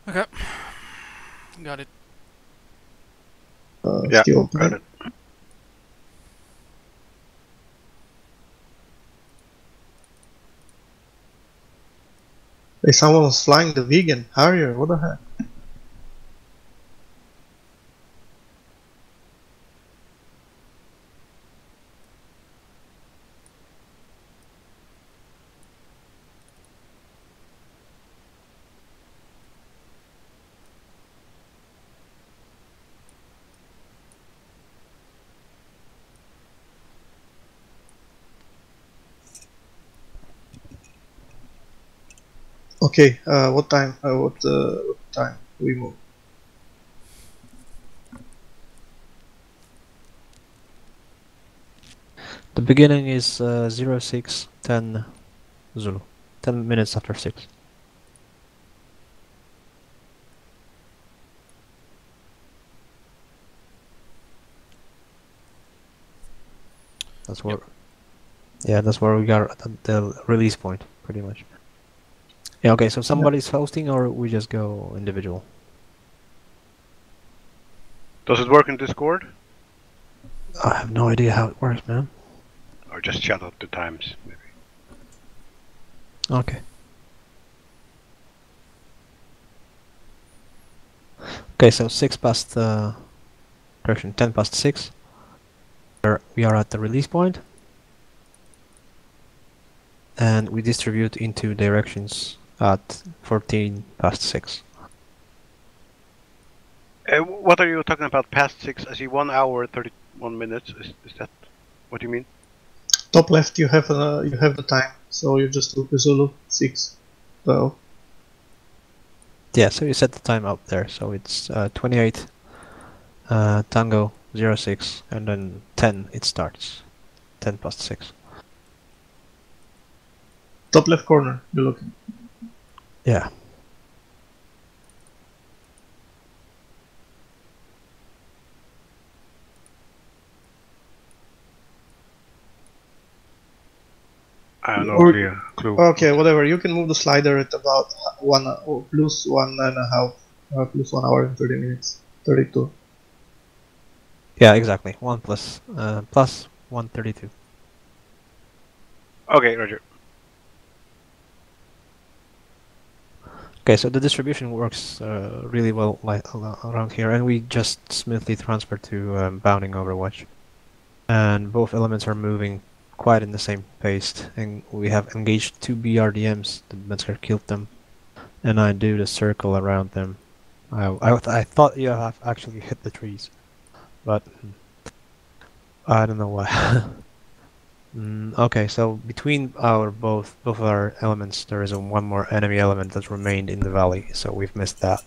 Okay, got it. Yeah, You open got it? it. Hey, someone was flying the vegan Harrier. What the heck? Okay, what time? What time do we move? The beginning is 0610 Zulu. 10 minutes after 6. That's where. Yep. Yeah, that's where we got the release point, pretty much. Yeah, okay, so somebody's hosting or we just go individual? Does it work in Discord? I have no idea how it works, man. Or just chat out the times, maybe? Okay. Okay, so 6 past, correction, 10 past 6. We are at the release point. And we distribute into directions at 14 past 6. What are you talking about past 6? I see 1 hour 31 minutes. Is that what you mean? Top left, you have the time, so you just look Zulu 6, 12. Yeah, so you set the time up there, so it's 28 Tango 06, and then 10 it starts. 10 past 6. Top left corner, you're looking. Yeah. I have no Or- clue. Okay, whatever. You can move the slider at about plus 1.5, plus 1 hour and 30 minutes, 32. Yeah, exactly. 1 plus 132. Okay, Roger. Okay, so the distribution works really well around here, and we just smoothly transfer to bounding Overwatch. And both elements are moving quite in the same pace, and we have engaged 2 BRDMs. The Metzger killed them, and I do the circle around them. I thought you have actually hit the trees, but I don't know why. Okay, so between our both of our elements, there is one more enemy element that remained in the valley, so we've missed that.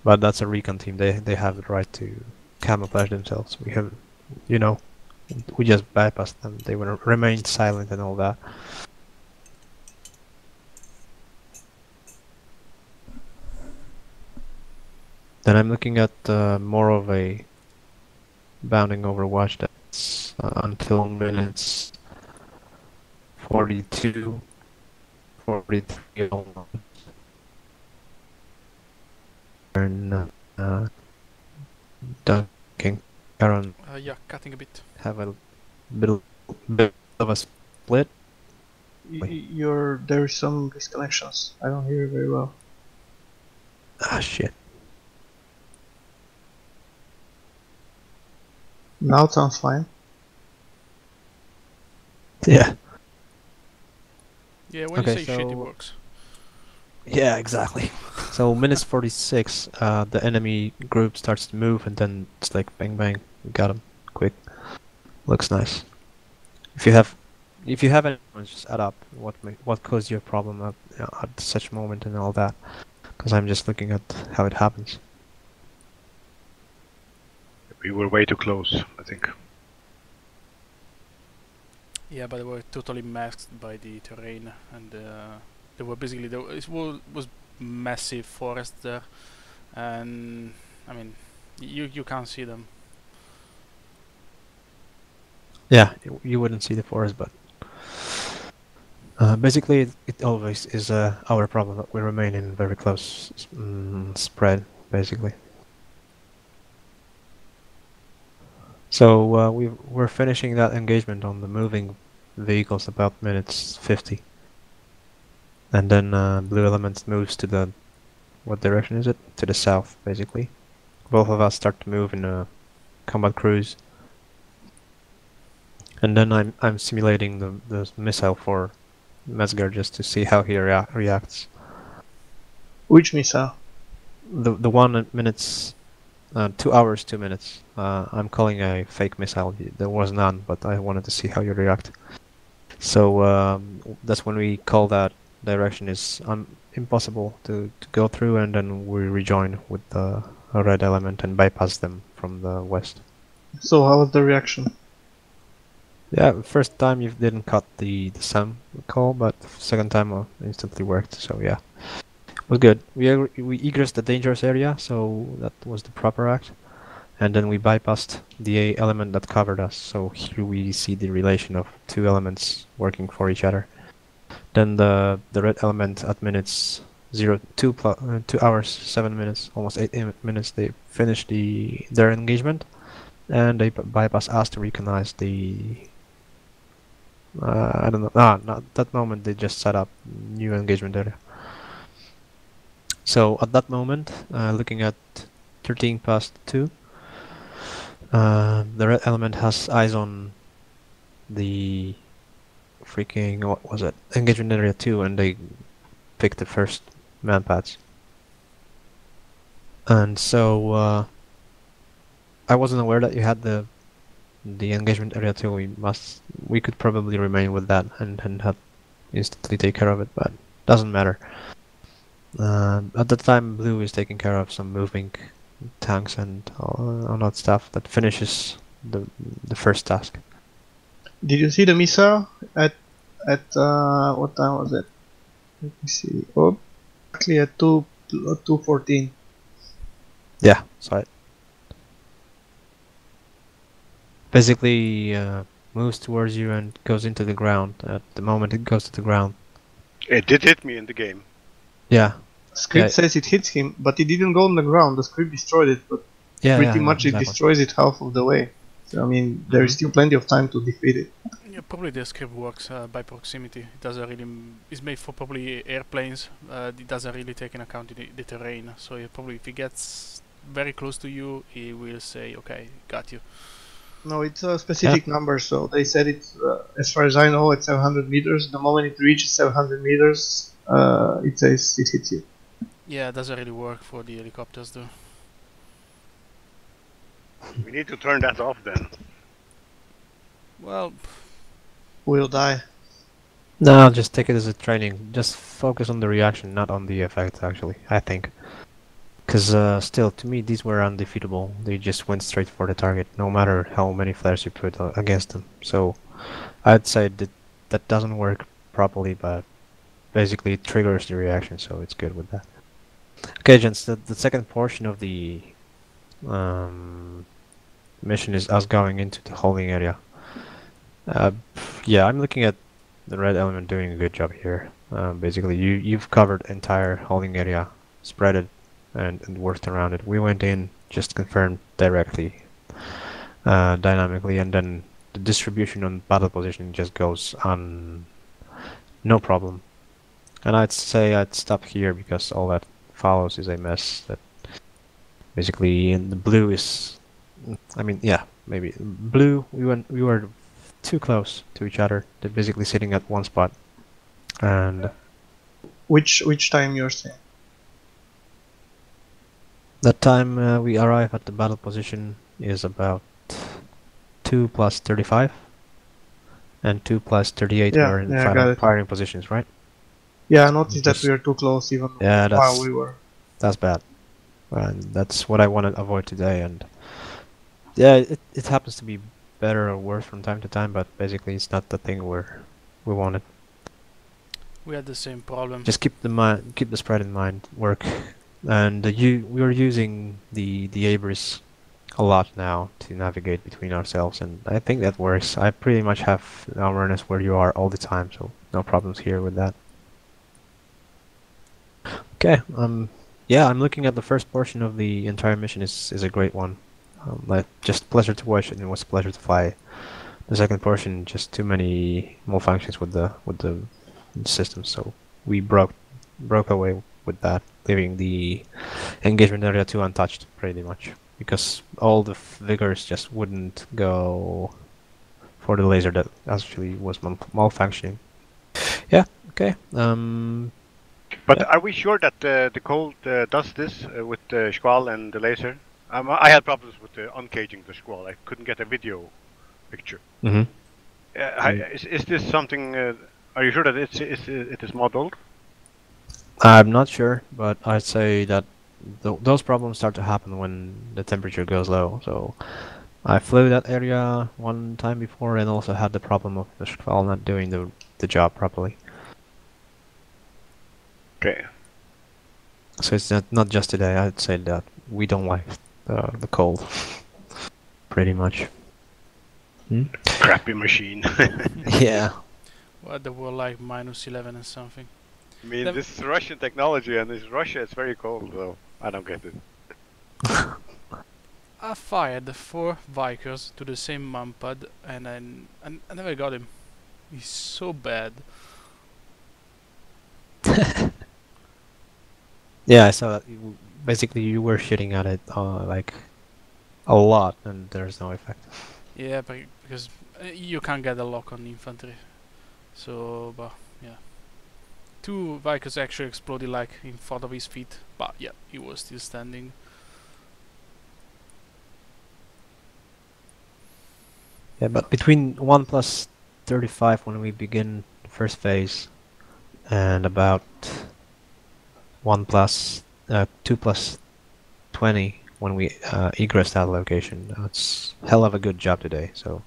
But that's a recon team. They have the right to camouflage themselves. We have, you know, we just bypassed them. They will remain silent and all that. Then I'm looking at more of a bounding Overwatch that's until minutes 42, 43 almost. And dunking Aaron Yeah, cutting a bit. have a bit of a split. There's some disconnections. I don't hear you very well. Ah, shit. Now it sounds fine. Yeah. Yeah, when Okay, you say shit, it so works. yeah, exactly. So minutes 46, the enemy group starts to move, and then it's like bang bang, we got him quick. Looks nice. If you have any, just add up what caused you a problem at such moment and all that, because I'm just looking at how it happens. We were way too close, I think. Yeah, but they were totally masked by the terrain, and they were basically it was massive forest there, and I mean, you can't see them. Yeah, you wouldn't see the forest, but Basically, it always is our problem that we remain in very close spread, basically. So we're finishing that engagement on the moving vehicles about minutes 50. And then blue element moves to the... what direction is it? To the south, basically. Both of us start to move in a combat cruise. And then I'm simulating the missile for Mesger just to see how he reacts. Which missile? The 1 minutes... 2 hours, 2 minutes. I'm calling a fake missile. There was none, but I wanted to see how you react. So that's when we call that direction is impossible to go through, and then we rejoin with the red element and bypass them from the west. So how was the reaction? Yeah, first time you didn't cut the SAM call, but second time instantly worked, so yeah. It was good. We egressed the dangerous area, so that was the proper act. And then we bypassed the element that covered us, so here we see the relation of 2 elements working for each other. Then the red element at minutes 2 hours 7 minutes, almost 8 minutes, they finished their engagement, and they bypass us to recognize the I don't know. Not that moment. They just set up new engagement area. So at that moment, looking at 13 past 2, the red element has eyes on the freaking, what was it? Engagement area 2, and they pick the first man pads. And so I wasn't aware that you had the engagement area 2. We could probably remain with that and have instantly take care of it, but doesn't matter. At the time, blue is taking care of some moving tanks and all that stuff that finishes the first task. Did you see the missile at what time was it? Let me see. Oh, exactly at 2:14. Yeah, saw it. Basically moves towards you and goes into the ground. At the moment it goes to the ground. It did hit me in the game. Yeah. Script says it hits him, but it didn't go on the ground. The script destroyed it, but pretty much it destroys it half of the way. So I mean, there is still plenty of time to defeat it. Yeah, probably the script works by proximity. It doesn't really. It's made for probably airplanes. It doesn't really take into account the terrain. So probably if he gets very close to you, he will say, "Okay, got you." No, it's a specific number. So they said it's, as far as I know, at 700 meters. The moment it reaches 700 meters, it says it hits you. Yeah, it doesn't really work for the helicopters though. We need to turn that off then. Well, We'll die. No, just take it as a training. Just focus on the reaction, not on the effect, actually, I think. Because still, to me, these were undefeatable. They just went straight for the target, no matter how many flares you put against them. So, I'd say that doesn't work properly, but basically it triggers the reaction, so it's good with that. Okay, gents, the second portion of the mission is us going into the holding area. Yeah, I'm looking at the red element doing a good job here. Basically, you've covered entire holding area, spread it, and worked around it. We went in, just confirmed directly, dynamically, and then the distribution on battle position just goes on, no problem. And I'd say I'd stop here because all that follows is a mess. That basically, in the blue is, I mean, yeah, maybe blue. We were too close to each other. They're basically sitting at one spot. And which time you're saying? That time we arrive at the battle position is about 2 plus 35, and 2 plus 38 were in firing positions, right? Yeah, I noticed that we were too close even while we were. That's bad. And that's what I want to avoid today. And yeah, it happens to be better or worse from time to time, but basically it's not the thing we wanted. We had the same problem. Just keep the spread in mind. Work, and we were using the Abris a lot now to navigate between ourselves, and I think that works. I pretty much have awareness where you are all the time, so no problems here with that. Okay, yeah, I'm looking at the first portion of the entire mission is a great one. Like, just pleasure to watch, and it was a pleasure to fly. The second portion, just too many malfunctions with the system, so we broke away with that, leaving the engagement area 2 untouched, pretty much, because all the vigors just wouldn't go for the laser that actually was malfunctioning. Yeah, okay. But Yeah. are we sure that the cold does this with the squall and the laser? I had problems with uncaging the squall. I couldn't get a video picture. Mm-hmm. Is this something? Are you sure that it is modeled? I'm not sure, but I'd say that those problems start to happen when the temperature goes low. So I flew that area one time before and also had the problem of the squall not doing the job properly. Okay. So it's not just today. I'd say that we don't like the cold, pretty much. Crappy machine. Yeah. Well, they were like -11 and something. I mean, Them- this is Russian technology, and this Russia is very cold, though. I don't get it. I fired 4 Vikers to the same manpad, and I never got him. He's so bad. Yeah, I saw that. Basically, you were shooting at it like a lot, and there's no effect. Yeah, because you can't get a lock on infantry. So, but yeah. 2 Vikers actually exploded like in front of his feet, but yeah, he was still standing. Yeah, but between 1 plus 35 when we begin the first phase, and about 1 plus 2 plus 20 when we egress that location, that's hell of a good job today. So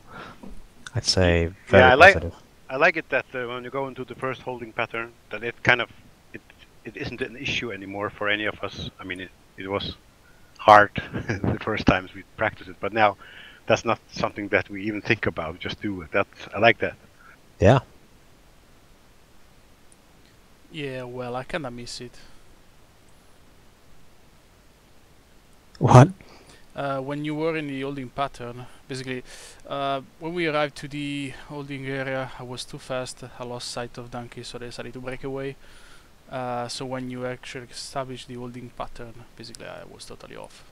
I'd say very Yeah, positive. I like it that when you go into the first holding pattern, that it kind of it isn't an issue anymore for any of us. I mean, it was hard the first times we practiced it, but now that's not something that we even think about. Just do it. I like that. Yeah. Yeah, well, I kinda miss it. What? When you were in the holding pattern, basically, when we arrived to the holding area, I was too fast. I lost sight of Donkey, so I decided to break away. So when you actually establish the holding pattern, basically, I was totally off.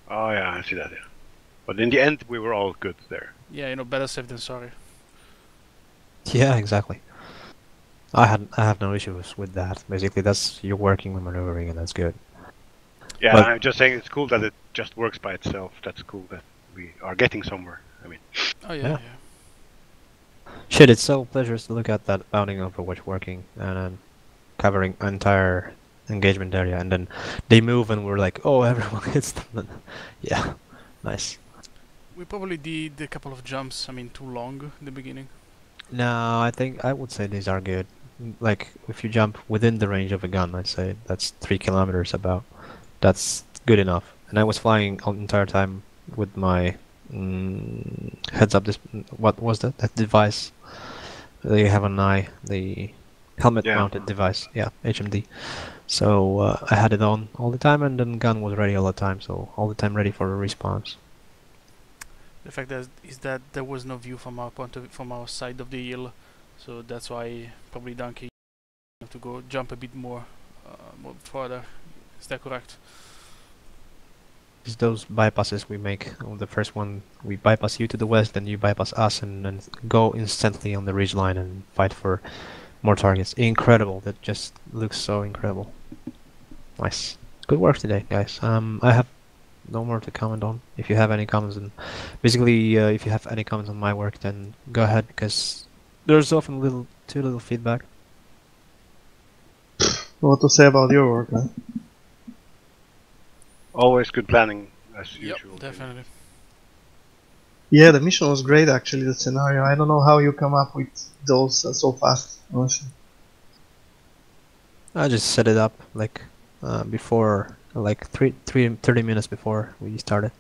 Oh yeah, I see that. Yeah, but in the end, we were all good there. Yeah, you know, better safe than sorry. Yeah, exactly. I have no issues with that. Basically, that's you're working with maneuvering, and that's good. Yeah, But- I'm just saying it's cool that it just works by itself. That's cool that we are getting somewhere. I mean, Oh Yeah. yeah. Shit, it's so pleasures to look at that bounding Overwatch working and covering entire engagement area, and then they move and we're like, oh, everyone hits them. Yeah, nice. We probably did a couple of jumps, I mean, too long in the beginning. No, I think I would say these are good. Like, if you jump within the range of a gun, I'd say that's 3 kilometers about. That's good enough. And I was flying all the entire time with my heads up. What was that? That device. They have an eye. The helmet-mounted device. Yeah, HMD. So I had it on all the time, and then gun was ready all the time. So all the time ready for a response. The fact is that there was no view from our from our side of the hill, so that's why probably Donkey have to go jump a bit more further. Is that correct? It's those bypasses we make. On the first one, we bypass you to the west, then you bypass us, and then go instantly on the ridge line and fight for more targets. Incredible! That just looks so incredible. Nice. Good work today, guys. I have no more to comment on. If you have any comments, and basically, if you have any comments on my work, then go ahead, because there's often too little feedback. What to say about your work, man? always good planning as Yep, usual. definitely. Yeah, the mission was great actually, the scenario. I don't know how you come up with those so fast, honestly. I just set it up like before, like 30 minutes before we started.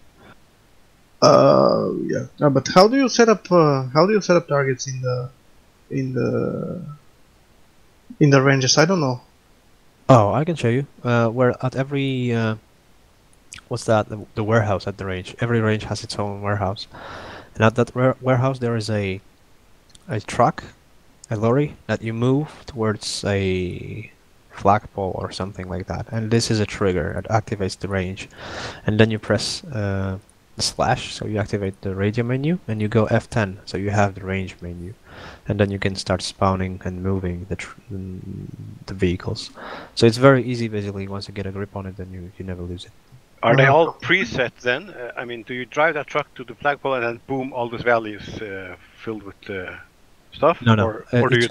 Yeah. But how do you set up? How do you set up targets in the in the ranges? I don't know. Oh, I can show you. Where at every what's that? The warehouse at the range. Every range has its own warehouse, and at that warehouse there is a truck, a lorry that you move towards a flagpole or something like that, and this is a trigger that activates the range, and then you press the slash, so you activate the radio menu, and you go F10, so you have the range menu, and then you can start spawning and moving the vehicles. So it's very easy, basically. Once you get a grip on it, then you never lose it. Are they all preset then? I mean, do you drive that truck to the flagpole and then boom, all those values filled with stuff? No, Or do you?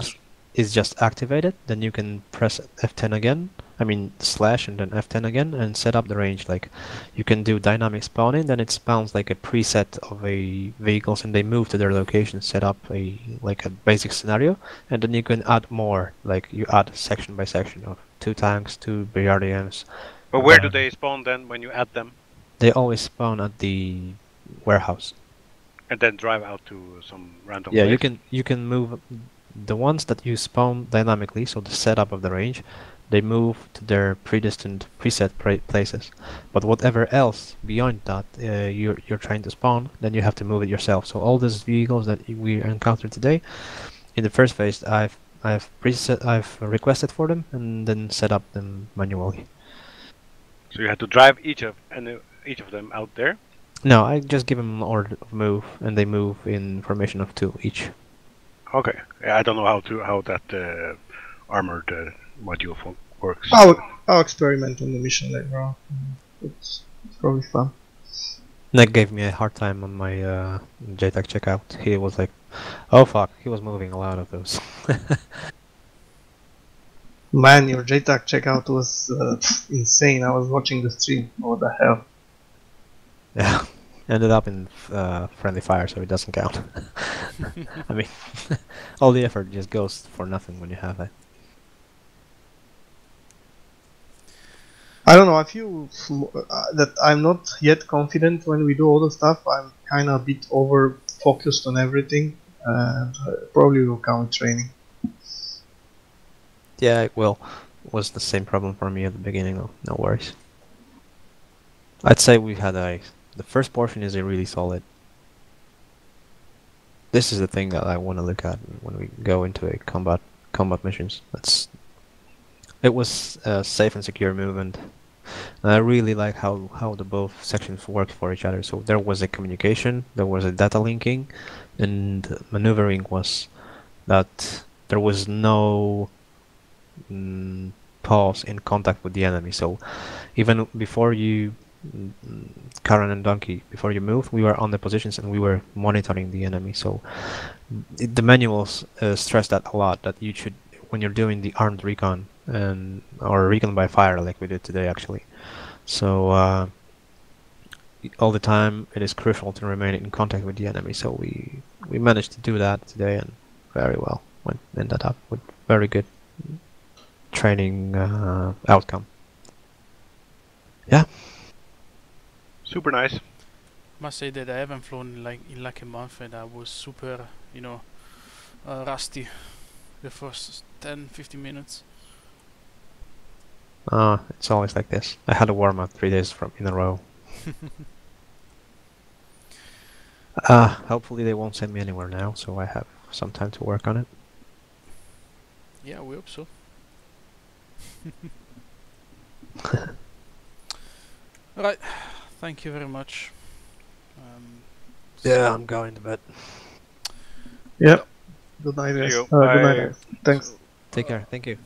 it's just activated. Then you can press F10 again. I mean slash and then F10 again, and set up the range. Like you can do dynamic spawning. Then it spawns like a preset of a vehicles, and they move to their location. Set up a like a basic scenario, and then you can add more. Like you add section by section of 2 tanks, 2 BRDMs. But where do they spawn then when you add them? They always spawn at the warehouse. And then drive out to some random Yeah, place? you can move the ones that you spawn dynamically, so the setup of the range, they move to their predestined preset places. But whatever else beyond that you're trying to spawn, then you have to move it yourself. So all these vehicles that we encountered today, in the first phase, I've requested for them and then set up them manually. So you had to drive each of them out there? No, I just give them an order of move, and they move in formation of 2 each. Okay. Yeah, I don't know how that armored module works. I'll experiment on the mission later on. It's probably fun. Nick gave me a hard time on my JTAG checkout. He was like, "Oh fuck!" He was moving a lot of those. Man, your JTAG checkout was insane. I was watching the stream. What the hell? Yeah, ended up in friendly fire, so it doesn't count. I mean, all the effort just goes for nothing when you have it. I don't know. I feel that I'm not yet confident when we do all the stuff. I'm kind of a bit over focused on everything, and probably will come with training. Yeah, well, it was the same problem for me at the beginning, though. No worries. I'd say we had the first portion is a really solid. This is the thing that I want to look at when we go into a combat missions. It was a safe and secure movement. And I really like how the both sections worked for each other. So there was a communication, there was a data linking, and maneuvering was that there was no pause in contact with the enemy. So even before you, Karen and Donkey, before you moved, we were on the positions and we were monitoring the enemy. So the manuals stress that a lot, that you should, when you're doing the armed recon or recon by fire like we did today actually. So all the time it is crucial to remain in contact with the enemy. So we managed to do that today, and very well. Ended up with very good training outcome. Yeah. Super nice. Must say that I haven't flown in like a month, and I was super, rusty the first 10-15 minutes. It's always like this. I had a warm-up 3 days in a row. Hopefully they won't send me anywhere now, so I have some time to work on it. Yeah, we hope so. Alright, thank you very much. Yeah, I'm going to bed. Yeah. Good night, guys. See you. Good night, Bye. guys. Thanks. Take care. Thank you.